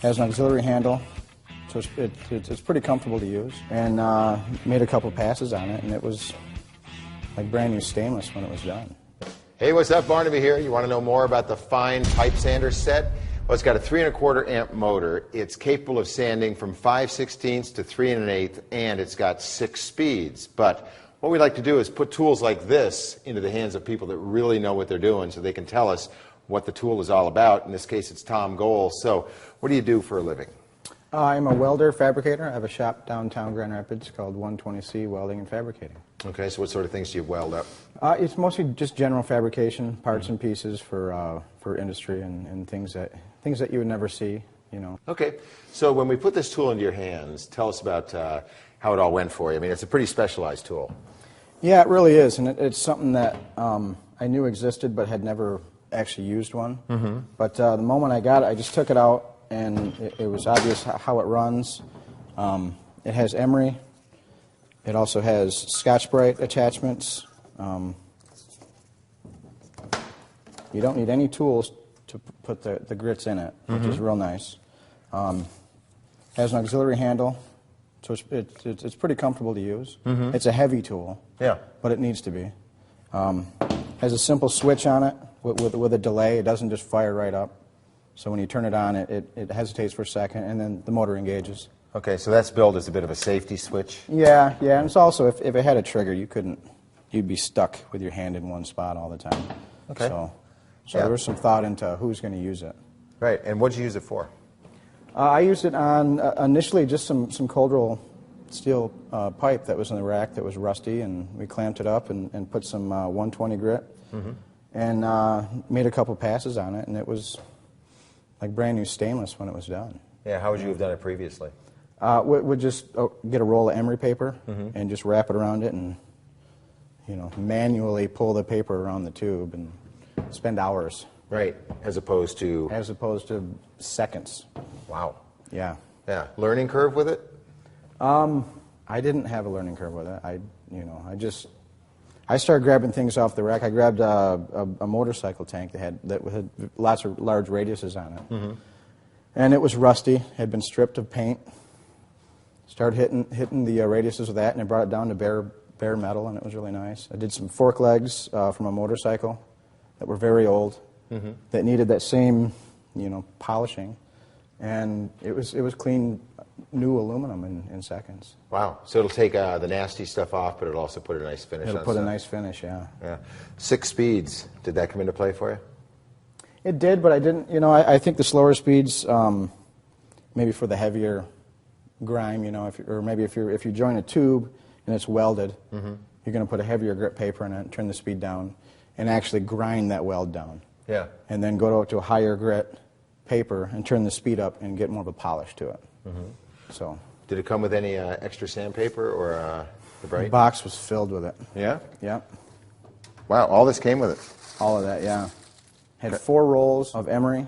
Has an auxiliary handle, so it's pretty comfortable to use. And made a couple passes on it, and it was like brand new stainless when it was done. Hey, what's up? Barnaby here. You want to know more about the Fine Pipe Sander set? Well, it's got a 3 1/4 amp motor. It's capable of sanding from 5/16 to 3 1/8, and it's got 6 speeds. But what we like to do is put tools like this into the hands of people that really know what they're doing, so they can tell us what the tool is all about. In this case, it's Tom Gohl. So, what do you do for a living? I'm a welder fabricator. I have a shop downtown Grand Rapids called 120C Welding and Fabricating. Okay, so what sort of things do you weld up? It's mostly just general fabrication, parts and pieces for industry and things that you would never see, you know. Okay, so when we put this tool into your hands, tell us about how it all went for you. I mean, it's a pretty specialized tool. Yeah, it really is, and it's something that I knew existed but had never actually used one. Mm-hmm. But the moment I got it, I just took it out, and it was obvious how it runs. It has emery. It also has Scotch-Brite attachments. You don't need any tools to put the grits in it, which is real nice. Has an auxiliary handle, so it's pretty comfortable to use. It's a heavy tool, but it needs to be. Has a simple switch on it with a delay. It doesn't just fire right up. So when you turn it on, it hesitates for a second, and then the motor engages. Okay, so that's billed as a bit of a safety switch. Yeah, and it's also, if it had a trigger, you'd be stuck with your hand in one spot all the time. Okay. So there was some thought into who's going to use it. Right, and what did you use it for? I used it on, initially, just some cold roll steel pipe that was in the rack that was rusty, and we clamped it up and put some 120 grit, and made a couple passes on it, and it was like brand new stainless when it was done. Yeah, how would you have done it previously? We'd just get a roll of emery paper and just wrap it around it, and manually pull the paper around the tube and spend hours. Right, as opposed to seconds. Wow. Yeah. Yeah. Learning curve with it? I didn't have a learning curve with it. I started grabbing things off the rack. I grabbed a motorcycle tank that had lots of large radiuses on it. And it was rusty, had been stripped of paint. Started hitting the radiuses with that, and I brought it down to bare metal, and it was really nice. I did some fork legs from a motorcycle that were very old, that needed that same, polishing, and it was clean, new aluminum in seconds. Wow! So it'll take the nasty stuff off, but it'll also put a nice finish on it. It'll put a nice finish, yeah. Yeah. 6 speeds. Did that come into play for you? It did, but I didn't. I think the slower speeds, maybe for the heavier grime, or maybe if you join a tube and it's welded, you're going to put a heavier grit paper in it, turn the speed down, and actually grind that weld down. Yeah. And then go to a higher grit paper and turn the speed up and get more of a polish to it. So. Did it come with any extra sandpaper or the bright? The box was filled with it. Yeah? Yeah. Wow, all this came with it. All of that, yeah. Had 4 rolls of emery.